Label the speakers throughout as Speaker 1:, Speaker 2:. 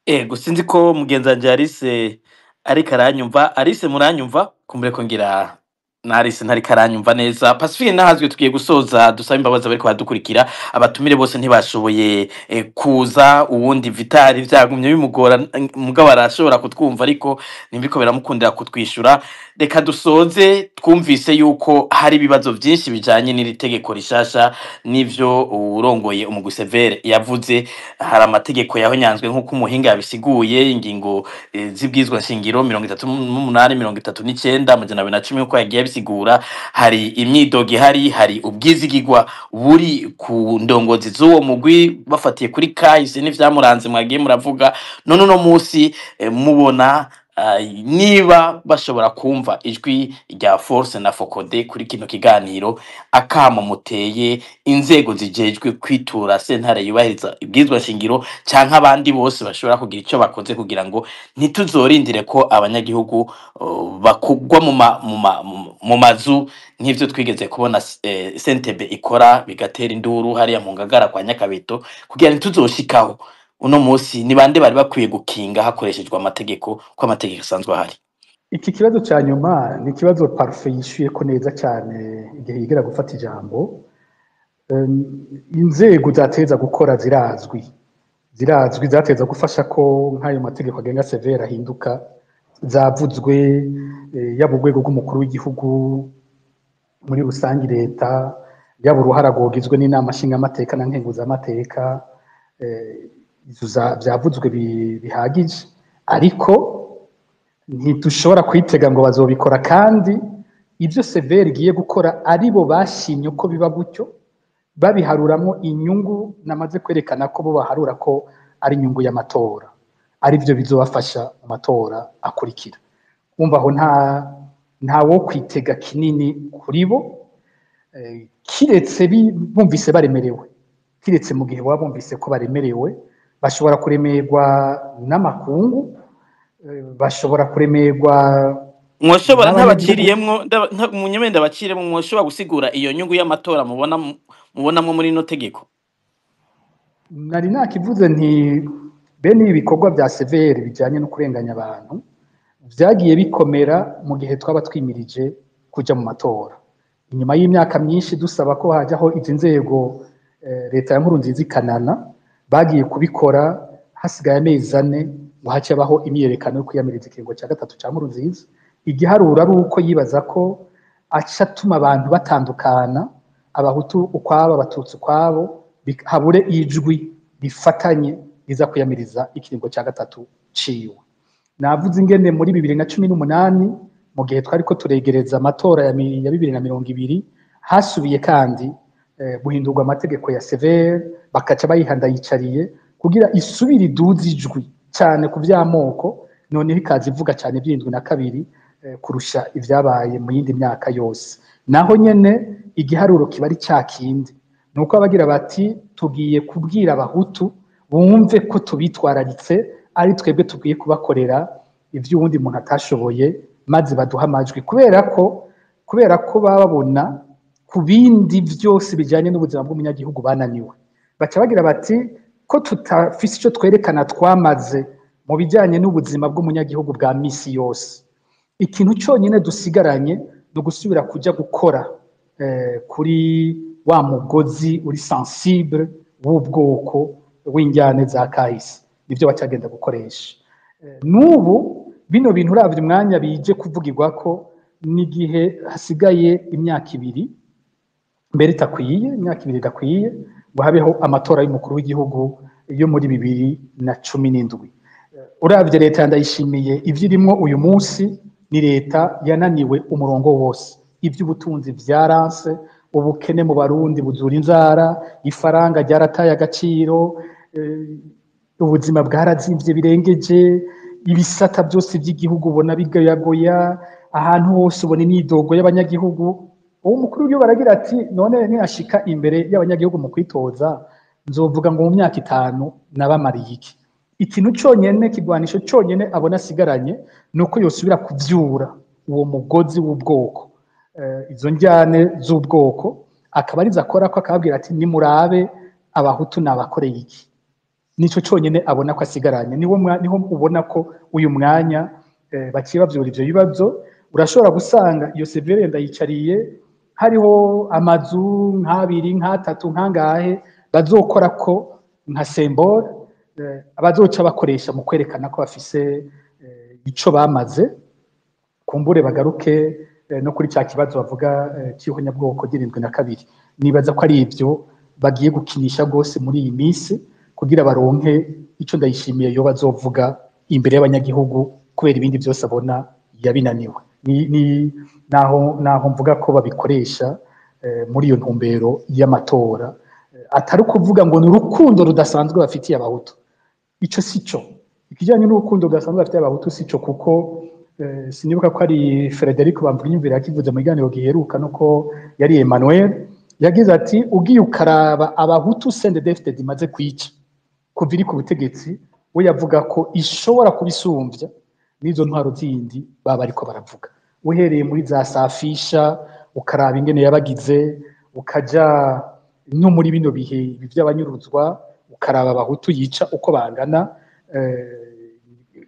Speaker 1: Ego sinzi ko mugenzi wanje Alice ariko aranyumva. Alice muranyumva? Kumbure ko ngira na Alice ntariko aranyumva neza. Pacifique nahazwe tugiye gusoza dusaba imbabazi bariko badukurikira. Abatumire bose ntibashoboye kuza, uwundi Vitali vyagumye bimugora mugabo arashobora kutwumva ariko nimbiko biramukundira kutwishura. Reka dusoze twumvise yuko hari ibibazo vyinshi bijanye n'iri tegeko rishasha n'ivyo urongoye umugwi Severe yavuze. Hari amategeko yahonyanzwe nk'uko umuhinga yabisiguye, ingingo zibwizwa nshingiro 38 39 amajana 210 uko yagiye bisigura. Hari imyidogo ihari, hari ubwizigirwa buri ku ndongozi z'uwo mugwi bafatiye kuri kahise n'ivyamuranze mwagiye muravuga. None uno musi mubona niba bashobora kumva ijwi rya Force na Focode kuri kino kiganiro, akamo muteye inzego zijejwe kwitura sentare yubahiriza ibwizwa shingiro canke abandi bose bashobora kugira ico bakoze kugira ngo ntituzorindire ko abanyagihugu bakugwa mu mazu nk'ivyo twigeze kubona Sentebe ikora bigatera induru hariya mu Ngagara kwa Nyakabeto, kugira ntituzoshikaho. Uno musi ni bande bari bakwiye gukinga hakoreshejwe amategeko ko amategeko asanzwe ahari?
Speaker 2: Iki kibazo ca nyuma ni kibazo Parfait yishuye ko neza cyane igihe yigera gufata ijambo. Inzego zateza gukora zirazwi zateza gufasha ko nk'ayo mategeko agenga Severe ahinduka, zavuzwe yaba urwego rw'umukuru w'igihugu muri rusangi leta, yaba uruhara rwogizwe n'inama nshingamateka na nkenguzamateka, vyavuzwe bihagije, ariko ntidushobora kwitega ngo bazobikora, kandi ivyo Severe igiye gukora aribo bashimye ko biba gutyo, babiharuramwo inyungu namaze kwerekana ko bo baharura ko ari inyungu y'amatora, ari byo bizobafasha mu matora akurikira. Umva aho nta wo kwitega kinini kuri bo, kiretse bumvise baremerewe, kiretse mu gihe baba bumvise ko baremerewe, bashobora kuremerwa n'amakungu, bashobora kuremerwa
Speaker 1: mwoshobora ntabaciriyemwo munyemenda baciremwo, mwoshobora gusigura iyo nyungu y'amatora mubonamwo muri no tegeko.
Speaker 2: Nari nakivuze nti bene ibi bikorwa vya Severe bijanye no kurenganya abantu vyagiye bikomera mu gihe twaba twimirije kuja mu matora, inyuma y'imyaka myinshi dusaba ko hajaho izi nzego leta ya Nkurunziza ikanana, bagiye kubikora hasigaye amezi 4 ngo hace baho imyerekano yo kwiyamiriza ikiringo ca gatatu ca Nkurunziza. Igiharura ari uko yibaza ko aca atuma abantu batandukana, abahutu ukwabo abatutsi ukwabo, habure ijwi rifatanye riza kwiyamiriza ikiringo ca gatatu ciwe. Navuze ingene muri 2018 mu gihe twariko turegereza amatora ya 2020 hasubiye kandi guhindurwa amategeko ya Severe, bakaca bayihanda yicariye kugira isubire iduze ijwi cyane ku vy'amoko, none ikaza ivuga cyane by'indwi na kabiri kurusha ivyabaye mu yindi myaka yose. Naho nyene igiharuro kiba ari cyakindi, nuko abagira bati tugiye kubwira abahutu bumve ko tubitwararitse, ari twebwe tugiye kubakorera ivyo uwundi muntu atashoboye, maze baduha amajwi, kubera ko babona ku bindi vyose bijanye n'ubuzima bw'umunyagihugu bananiwe. Baca bagira bati ko tutafise ico twerekana twamaze mu bijanye n'ubuzima bw'umunyagihugu bwa misi yose, ikintu cyonyine dusigaranye no gusubira kuja gukora kuri wa mugozi uri sensible w'ubwoko w'injyane za kahise, nivyo bacagenda gukoresha. Nubu bino bintu uravye umwanya bije kuvugirwa ko n'igihe hasigaye imyaka 2 mbere itakwiye, imyaka 2 idakwiye ngo habeho amatora y'umukuru w'igihugu yo muri 2017. Uravye leta ndayishimiye ivyo irimwo uyu munsi, ni leta yananiwe umurongo wose, ivy'ubutunzi vyaranse, ubukene mu Barundi buzura inzara, ifaranga ryarataye agaciro, ubuzima bwarazimvye birengeje, ibisata byose by'igihugu ubona bigayagoya, ahantu hose ubona imyidogo y'abanyagihugu. Uwo mukuru w'igihugu baragira ati none ninashika imbere y'abanyagihugu mu kwitoza nzovuga ngo mu myaka 5 nabamariye iki? Ikintu cyonyene, kigwanisho cyonyene abona asigaranye nuko yosubira kuvyura uwo mugozi w'ubwoko, izo njyane z'ubwoko akaba ariza akora ko akababwira ati nimurabe abahutu nabakoreye iki. nico cyonyine abona ko asigaranye niho ubona ko uyu mwanya baciye bavyura ivyo bibazo. Urashobora gusanga iyo Severe Ndayicariye hariho amazu nk'abiri nk'atatu nkangahe bazokora ko nka symbole abazoca bakoresha mu kwerekana ko bafise ico bamaze, kumbure bagaruke no kuri cya kibazo bavuga cy'ihonyabwoko ry'72. Nibaza ko ari ivyo bagiye gukinisha rwose muri iyi minsi kugira baronke ico Ndayishimiye yo bazovuga imbere y'abanyagihugu, kubera ibindi byose abona yabinaniwe. Naho mvuga ko babikoresha muri iyo ntumbero y'amatora, atari ukuvuga ngo ni urukundo rudasanzwe bafitiye abahutu. Ico sico, ikijyanye n'urukundo rudasanzwe bafitiye abahutu sico, kuko sinibuka ko ari Frederico Bamvuginyumvira yakivuze mu kiganiro giheruka nuko yari Emmanuel yagize ati ugiye ukaraba abahutu CNDD-FDD imaze kwica kuva iri ku butegetsi, we yavuga ko ishobora kubisumbya n'izo ntwaro zindi baba ariko baravuga. Uhereye muri za Safisha ukaraba ingene yabagize, ukaja no muri bino bihe by'abanyuruzwa ukaraba abahutu yica uko bangana,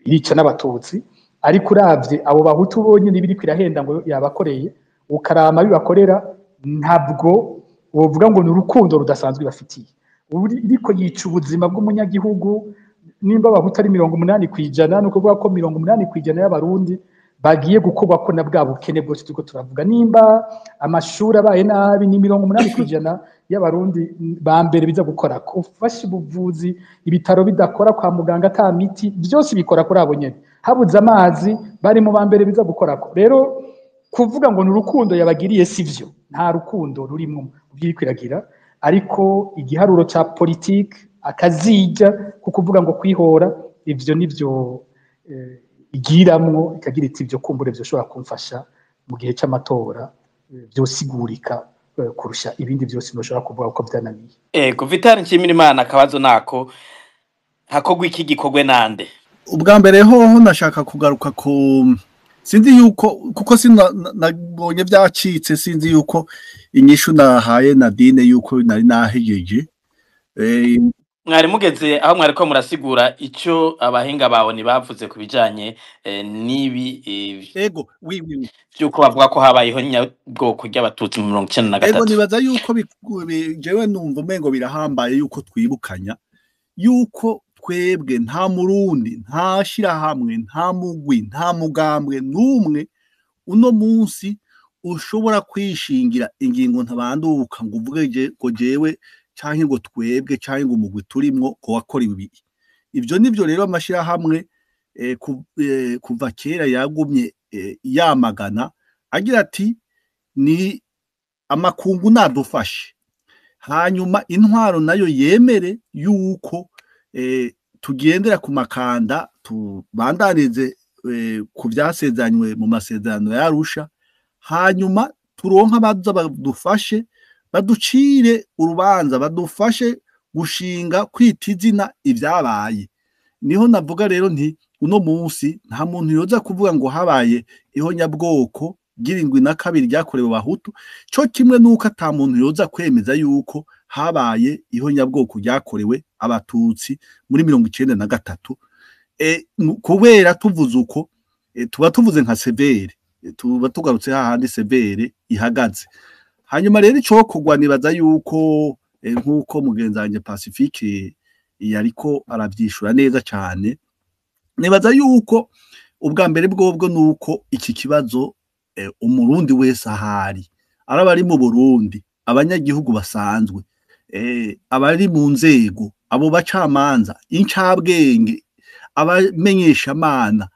Speaker 2: yica n'abatutsi. Ariko uravye abo bahutu bonyine biri kwirahenda ngo yabakoreye, ukarama bibakorera, ntabwo wovuga ngo ni urukundo rudasanzwe bafitiye. Uriko yica ubuzima bw'umunyagihugu. Nimba abahutu ari 80%, no kuvuga ko 80% y'abarundi bagiye gukorwa ko na bwa bukene bwose turiko turavuga. Nimba amashuri abaye nabi, ni 80% y'abarundi ba mbere biza gukora ko. Ufashe ubuvuzi, ibitaro bidakora, kwa muganga ata miti, byose bikora kuri abo nyene. Habuze amazi, bari mu ba mbere biza gukora ko. Rero kuvuga ngo ni urukundo yabagiriye sivyo, nta rukundo rurimwo by'ikwiragira. Ariko igiharuro ca politique akazija kukuvuga ngo kwihora, ivyo nivyo igiramwo ikagira iti ivyo kumbure vyo shobora kumfasha mu gihe c'amatora vyosigurika kurusha ibindi byose noshobora kuvuga uko byananiye.
Speaker 1: Vital Nshimirimana, akabazo nako hakogwa iki gikogwe nande?
Speaker 3: Ubwa mbere hoho nashaka kugaruka ku sinzi yuko kuko sinabonye byacitse, sinzi yuko inyishu nahaye Nadine yuko nari nahejeje.
Speaker 1: Mwari mugeze aho mwari ko murasigura ico abahinga bawe nibavuze kubijanye nibi
Speaker 3: ego
Speaker 1: byuko bavuga ko habayeho nyabwoko ry'abatutsi mu 1993.
Speaker 3: Ego nibaza yuko jewe numva umengo birahambaye yuko twibukanya yuko twebwe nta murundi, nta shirahamwe, nta mugwi, nta mugambwe numwe uno munsi ushobora kwishingira ingingo ntabanduka ngo uvuge ngo jewe canke ngo twebwe canke ngo umugwi turimwo ko wakora ibi. Ivyo nivyo rero amashirahamwe kuva kera yagumye yamagana agira ati ni amakungu nadufashe, hanyuma intwaro nayo yemere yuko tugendera ku makanda, tubandanize ku byasezeranywe mu masezerano ya Arusha, hanyuma turonka abaza badufashe, baducire urubanza, badufashe gushinga kwita izina ivyabaye. Niho navuga rero nti uno munsi nta muntu yoza kuvuga ngo habaye ihonyabwoko ry'72 ryakorewe abahutu, cyo kimwe nuko ata muntu yoza kwemeza yuko habaye ihonyabwoko ryakorewe abatutsi muri 1993. Kubera tuvuze uko tuba tuvuze nka Severe, tuba tugarutse hahandi Severe ihagaze. Hanyuma rero ico kugwa nibaza yuko nkuko mugenzanje Pacifique yariko aravyishura neza cyane. Nibaza yuko ubwa mbere bwobwo nuko iki kibazo umurundi wese ahari, arabari mu Burundi, abanyagihugu basanzwe, abari mu nzego, abo bacamanza, incabwenge, abamenyesha amana,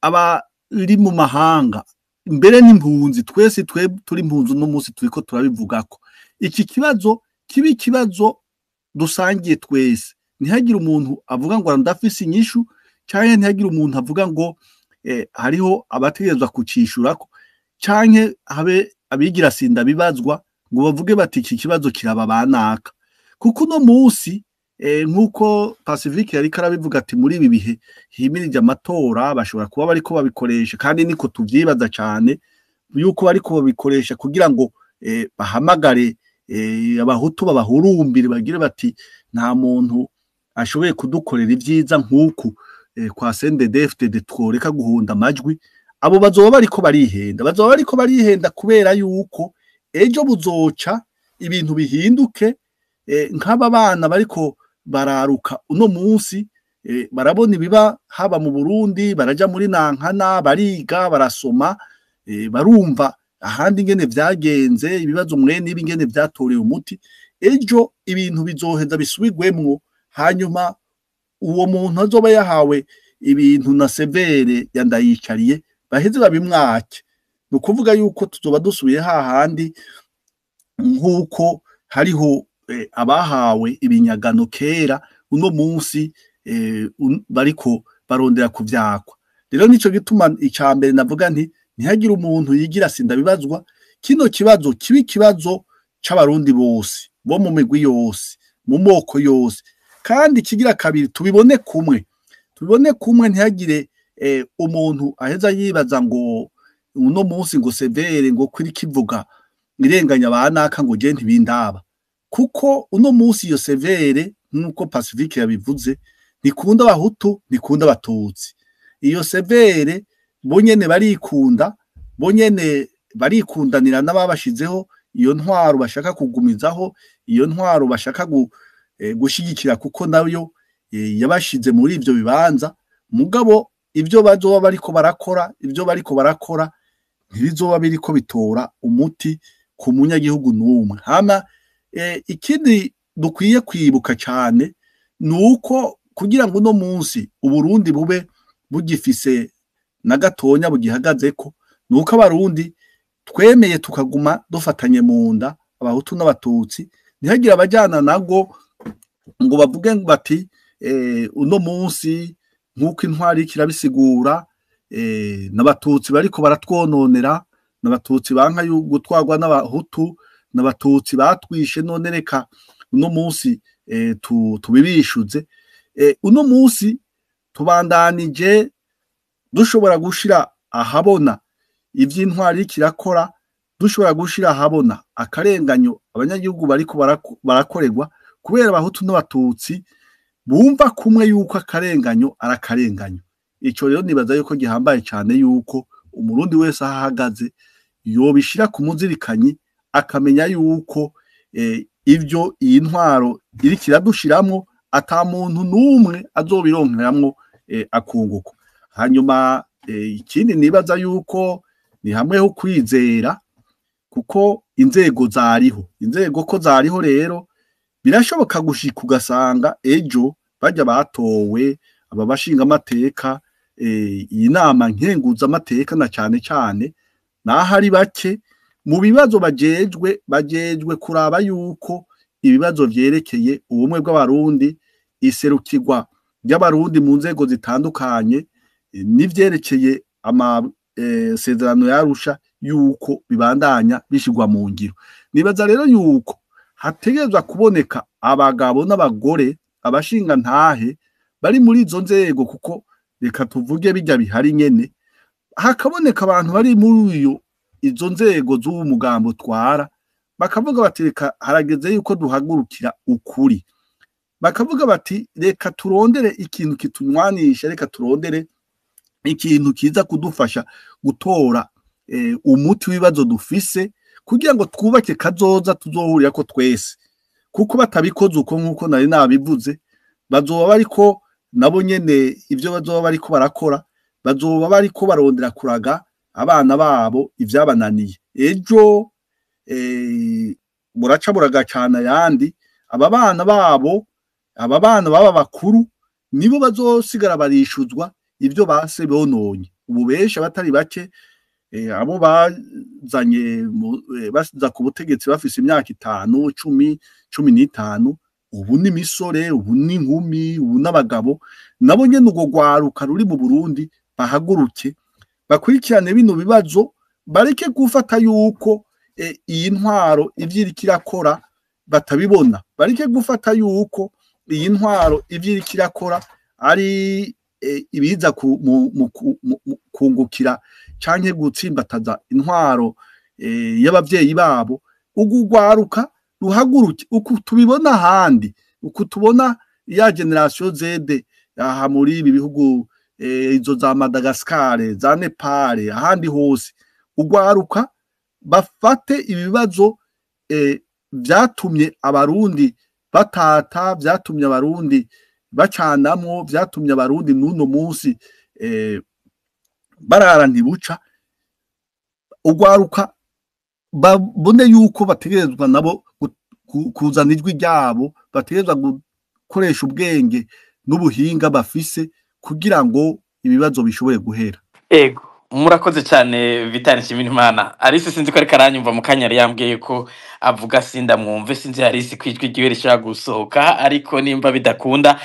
Speaker 3: abari mu mahanga, mbere n'impunzi, twese turi impunzi no munsi turiko turabivugako. Iki kibazo kibi kibazo dusangiye twese. Ntihagire umuntu avuga ngo ndafise inyishu, canke ntihagire umuntu avuga ngo hariho abategerezwa kucishurako, canke habe abigira sinda bibazwa ngo bavuge bati iki kibazo kiraba banaka. Kuko no munsi nkuko Pacifique yari karabivuga ati muri ibi bihe himirije amatora bashobora kuba bariko babikoresha, kandi niko tuvyibaza cyane yuko bariko babikoresha kugira ngo bahamagare abahutu babahurumbire bagire bati nta muntu ashoboye kudukorera ibyiza nk'uku kwa CNDD-FDD tworeka guhunda amajwi, abo bazoba bariko barihenda kubera yuko ejo buzoca ibintu bihinduke. Nk'aba bana bariko bararuka uno munsi barabona ibiba haba mu Burundi, baraja muri Nankana bariga barasoma, barumva ahandi ingene vyagenze, ibibazo mwene ibi ingene vyatorewe umuti. Ejo ibintu bizoheza bisubigwemwo, hanyuma uwo muntu azoba yahawe ibintu na severe yandayicariye baheze babimwake. No kuvuga yuko tuzoba dusubiye hahandi nk'uko hariho abahawe ibinyagano kera, uno munsi bariko barondera kuvyakwa. Rero nico gituma icambere navuga nti ntihagire umuntu yigira sindabibazwa. Kino kibazo kibi kibazo c'abarundi bose bo mu migwi yose, mu moko yose, kandi kigira kabiri tubibone kumwe ntihagire umuntu aheza yibaza ngo uno munsi ngo severe ngo kuri kivuga irenganya banaka ngo je ntibindaba, kuko uno munsi iyo severe nkuko Pacifique yabivuze nikunda abahutu nikunda abatutsi. Iyo severe bonyene barikundanira n'ababashizeho iyo ntwaro bashaka kugumizaho, iyo ntwaro bashaka gushigikira, kuko nayo yabashize muri ivyo bibanza. Mugabo ivyo bazoba bariko barakora ntibizoba biriko bitora umuti ku munyagihugu n'umwe. Hama ikindi dukwiye kwibuka cyane nuko kugira ngo uno munsi Uburundi bube bugifise na gatonya bugihagazeko, nuko abarundi twemeye tukaguma dufatanye mu nda, abahutu n'abatutsi, ntihagira abajyana nago ngo bavuge bati uno munsi nk'uko intwari kirabisigura n'abatutsi bariko baratwononera, n'abatutsi banka gutwarwa n'abahutu, n'abatutsi batwishe, none reka uno munsi tubibishuze. Uno munsi tubandanije dushobora gushira ahabona ivy'intwari kirakora, dushobora gushira ahabona akarenganyo abanyagihugu bariko barakorerwa kubera abahutu n'abatutsi bumva kumwe yuko akarenganyo arakarenganyo. Ico rero nibaza yuko gihambaye cyane yuko umurundi wese ahagaze yobishira ku muzirikanyi, akamenya yuko ivyo iyi ntwaro iri kiradushiramwo ata muntu n'umwe azobironkeramwo akunguko. Hanyuma ikindi nibaza yuko ni hamwe ho kwizera, kuko inzego ko zariho rero birashoboka gushika ugasanga ejo bajya batowe aba bashinga amateka, iyi nama nkenguza amateka na cyane nahari bake mu bibazo bajejwe kuraba yuko ibibazo vyerekeye ubumwe bw'abarundi, iserukirwa ry'abarundi mu nzego zitandukanye, n'ivyerekeye amasezerano yarusha yuko bibandanya bishigwa mu ngiro. Nibaza rero yuko hategerezwa kuboneka abagabo n'abagore, abashinga ntahe bari muri izo nzego, kuko reka tuvuge bijya bihari nyene, hakaboneka abantu bari muri izo nzego z'uwo mugambo twara, bakavuga bati reka harageze yuko duhagurukira ukuri, bakavuga bati reka turondere ikintu kitunywanisha, reka turondere ikintu kiza kudufasha gutora umuti w'ibibazo dufise, kugira ngo twubake kazoza tuzohurira ko twese. Kuko batabikoze uko nkuko nari nabivuze, bazoba bariko nabo nyene ivyo bazoba bariko barakora, bazoba bariko barondera kuraga abana babo ivyabananiye. Ejo buraca buragacana yandi, aba bana baba bakuru nibo bazosigara barishuzwa ivyo base bononye. Ubu besha batari bake abo bazanye basiza ku butegetsi bafise imyaka 5, 10, 15, ubu ni misore, ubu ni nkumi, ubu n'abagabo, nabo nyene ugo gwaruka ruri mu Burundi bahaguruke bakurikirane bino bibazo, bareke gufata yuko iyi ntwaro ivyirikirakora batabibona, bareke gufata yuko iyi ntwaro ivyirikirakora ari ibiza kungukira canke gutsimbataza intwaro y'abavyeyi babo. Ugugwaruka ruhaguruke uku tubibona handi, uku tubona ya generation Z aha muri ibi bihugu izo za Madagascar za Nepal ahandi hose ugwaruka bafate ibibazo byatumye abarundi batata, byatumye abarundi bacanamwo, byatumye abarundi n'uno munsi barara ntibuca, ugwaruka babone yuko bategerezwa nabo kuzana ijwi ryabo, bategerezwa gukoresha ubwenge n'ubuhinga bafise kugira ngo ibibazo bishobore guhera.
Speaker 1: Ego murakoze cyane Vital Nshimirimana. Alice sinzi ko ari karanyumva mu kanya yambwiye ko avuga sinda mwumve, sinzi Alice kwijwi giwe rishaka gusohoka, ariko nimba bidakunda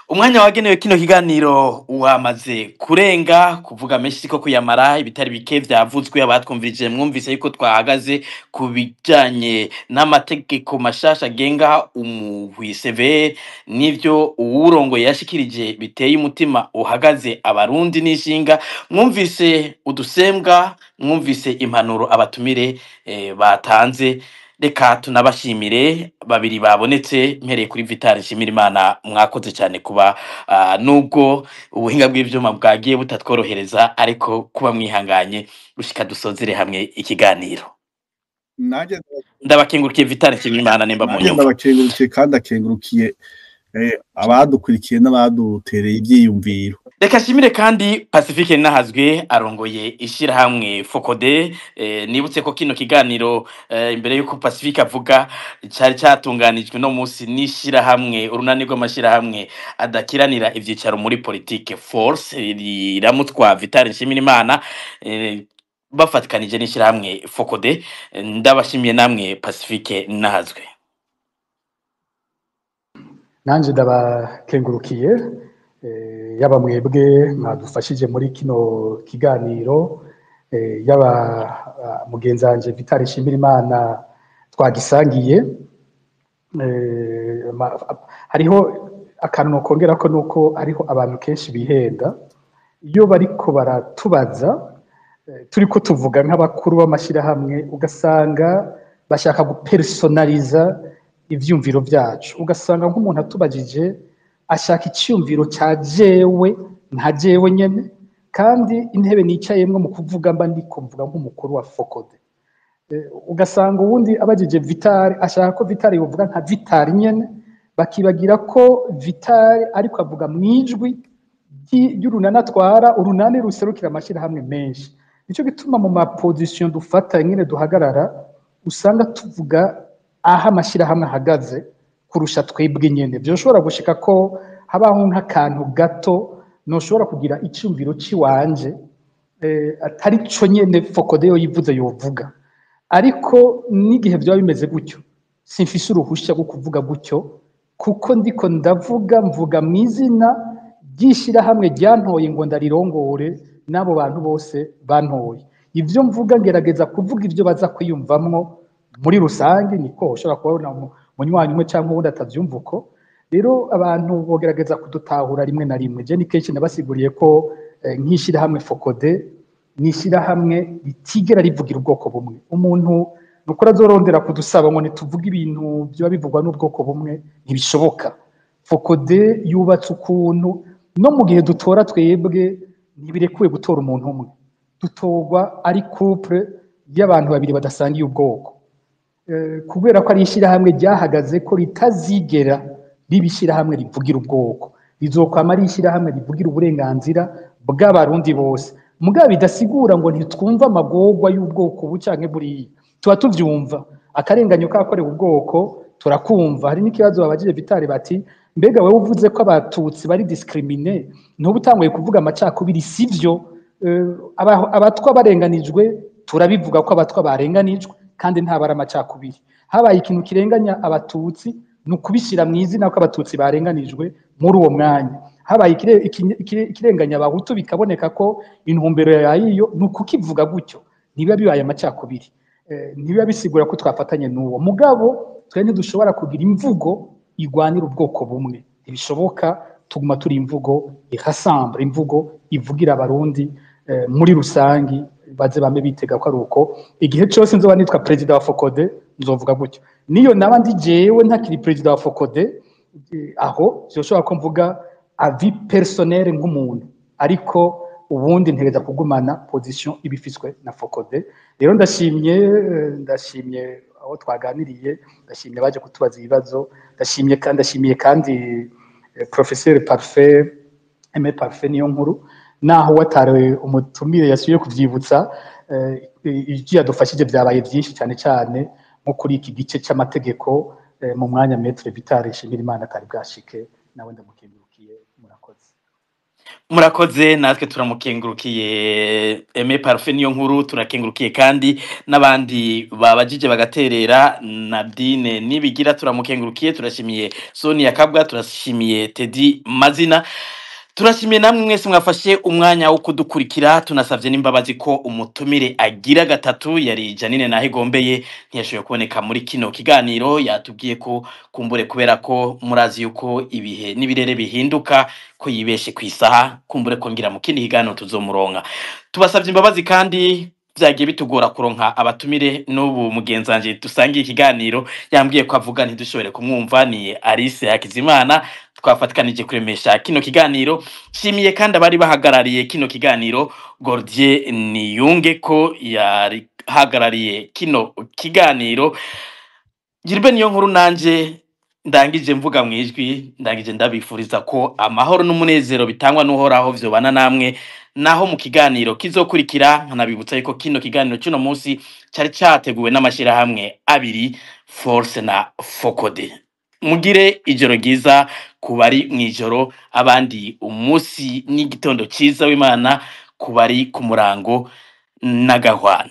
Speaker 1: umwanya wagenewe kino kiganiro wamaze kurenga, kuvuga menshi ko kuyamara, ibitari bike byavuzwe, abatwumvirije mwumvise yuko twahagaze ku bijanye n'amategeko mashasha genga umuhwiseve n'ivyo uwurongo yashikirije biteye umutima uhagaze abarundi n'ishinga. Mwumvise udusembwa, mwumvise impanuro abatumire batanze. Reka tunabashimire babiri babonetse, mpereye kuri Vital Nshimirimana, mwakoze cyane kuba nubwo ubuhinga bw'ivyuma bwagiye butatworohereza, ariko kuba mwihanganye gushika dusozere hamwe ikiganiro.
Speaker 3: Naje
Speaker 1: ndabakengurukiye Vital Nshimirimana, nemba mu nyuma
Speaker 3: ndabakengurukiye kandi akengurukiye abadukurikiye n'abadutereye ibyiyumviro.
Speaker 1: Reka shimire kandi Pacifique Nahazwe arongoye ishirahamwe Focode. Nibutse ko kino kiganiro imbere yuko Pacifique avuga cyari cyatunganijwe no munsi n'ishirahamwe urunani rw'amashirahamwe adakiranira ivyicaro muri politique Force riramutwa Vital Nshimirimana bafatikanije n'ishirahamwe Focode. Ndabashimiye namwe Pacifique Nahazwe.
Speaker 2: Nanje ndabakengurukiye yaba mwebwe mwadufashije muri kino kiganiro, yaba mugenzanje Vital Nshimirimana twagisangiye. Hariho akantu nokongera ko nuko hariho abantu kenshi bihenda iyo bariko baratubaza turiko tuvuga nk'abakuru b'amashirahamwe, ugasanga bashaka gupersonaliza ivyumviro byacu, ugasanga nk'umuntu atubajije ashaka icyumviro cya jewe nka jewe nyene, kandi intebe nicayemwe mu kuvuga mba ndiko mvuga nk'umukuru wa Focode. Ugasanga uwundi abajije Vital ashaka ko Vital yovuga nka Vital nyene, bakibagira ko Vital ariko avuga mwijwi y'urunana atwara, urunani ruserukira amashirahamwe menshi. Nico gituma mu ma position dufata nyene duhagarara usanga tuvuga aha amashirahamwe ahagaze kurusha twebwe nyene. Byoshobora gushika ko habaho nk'akantu gato noshobora kugira icyumviro ciwanje atari cyo nyene Focode yo yivuze yovuga, ariko n'igihe byaba bimeze gutyo simfise uruhushya rwo kuvuga gutyo, kuko ndiko ndavuga mvuga mwizina ry'ishirahamwe ryantoye ngo ndarirongore n'abo bantu bose bantoye. Ivyo mvuga ngerageza kuvuga ivyo baza kwiyumvamwo muri rusange, niko ushobora kubona munywanyi umwe cyangwa uwundi atavyumva uko. Rero abantu bogerageza kudutahura rimwe na rimwe. Je ni kenshi nabasiguriye ko nk'ishirahamwe Focode n'ishirahamwe ritigera rivugira ubwoko bumwe. Umuntu nukora azorondera kudusaba ngo nituvuge ibintu byo bivugwa n'ubwoko bumwe, ntibishoboka. Focode yubatse ukuntu no mu gihe dutora twebwe ntibirekuwe gutora umuntu umwe, dutorwa ari couple y'abantu babiri badasangiye ubwoko, kubera ko ari ishirahamwe ryahagaze ko ritazigera ribishirahamwe rivugira ubwoko, rizokwama ari ishirahamwe rivugira uburenganzira bw'abarundi bose. Mugabo bidasigura ngo ntitwumva amagorwa y'ubwoko bucanke buriya, tuba tuvyumva. Akarenganyo kakorewe ubwoko turakumva. Hari n'ikibazo babajije Vital bati mbega wewe uvuze ko abatutsi bari discrimine, ntubu utanguye kuvuga amacakubiri, sivyo. Abatwa barenganijwe turabivuga ko abatwa barenganijwe, kandi ntabara amacakubiri. Habaye ikintu kirenganya abatutsi nukubishira mwizina ko abatutsi barenganijwe muri uwo mwanya. Habaye ikirenganya abahutu bikaboneka ko intumbero yayiyo nukukivuga gutyo, niba bibaye amacakubiri. Niba bisigura ko twafatanye n'uwo mugabo, twe ntidushobora kugira imvugo igwanira ubwoko bumwe, ntibishoboka. Tuguma turi imvugo ihasambra, imvugo ivugira abarundi muri rusangi, baze bame bitega ko ari uko. Igihe cyose nzoba nitwa president wa Focode nzovuga gutyo, niyo naba ndi jewe ntakiri president wa Focode aho vyoshobora ko mvuga avis personnel nk'umuntu, ariko ubundi ntegeza kugumana position ibifiswe na Focode. Rero ndashimye aho twaganiriye, ndashimye baje kutubaza ibibazo, ndashimiye kandi Professeur Parfait Aimé Parfait Niyonkuru, naho watare umutumire yasubiye kuvyibutsa, ivyo yadufashije vyabaye vyinshi cyane cyane nko kuri iki gice c'amategeko mu mwanya Maître Vital Nshimirimana atari bwashike, nawe ndamukengurukiye.
Speaker 1: Murakoze, natwe turamukengurukiye Aimé Parfait Niyonkuru, turakengurukiye kandi n'abandi babajije bagaterera. Nadine Nibigira turamukengurukiye, turashimiye Sonia Kabwa, turashimiye Teddy Mazina, turashimiye namwe mwese mwafashe umwanya wo kudukurikira. Tunasavye n'imbabazi ko umutumire agira gatatu yari Janine Nahigombeye ntiyashoboye kuboneka muri kino kiganiro. Yatubwiye ko kumbure kubera ko murazi yuko ibihe n'ibirere bihinduka ko yibeshe kwisaha, kumbure ko ngira mu kindi kiganiro tuzomuronka. Tubasavye imbabazi kandi vyagiye bitugora kuronka abatumire. N'ubu mugenzanje dusangiye ikiganiro yambwiye ko avuga ntidushobore kumwumva, ni Alice Hakizimana twafatikanije kuremesha kino kiganiro. Shimiye kandi abari bahagarariye kino kiganiro, Gordier Niyunge ko yari hagarariye kino kiganiro. Gilbert Niyonkuru nanje ndangije mvuga mwijwi, ndangije ndabifuriza ko amahoro n'umunezero bitangwa n'uhoraho vyobana namwe, naho mu kiganiro kizokurikira. Nkanabibutsa yuko kino kiganiro cy'uno munsi cyari cyateguwe n'amashirahamwe abiri, Force na Focode. Mugire ijoro ryiza kubari mwijoro, abandi umunsi n'igitondo cyiza w'Imana kubari ku murango n'agahwane.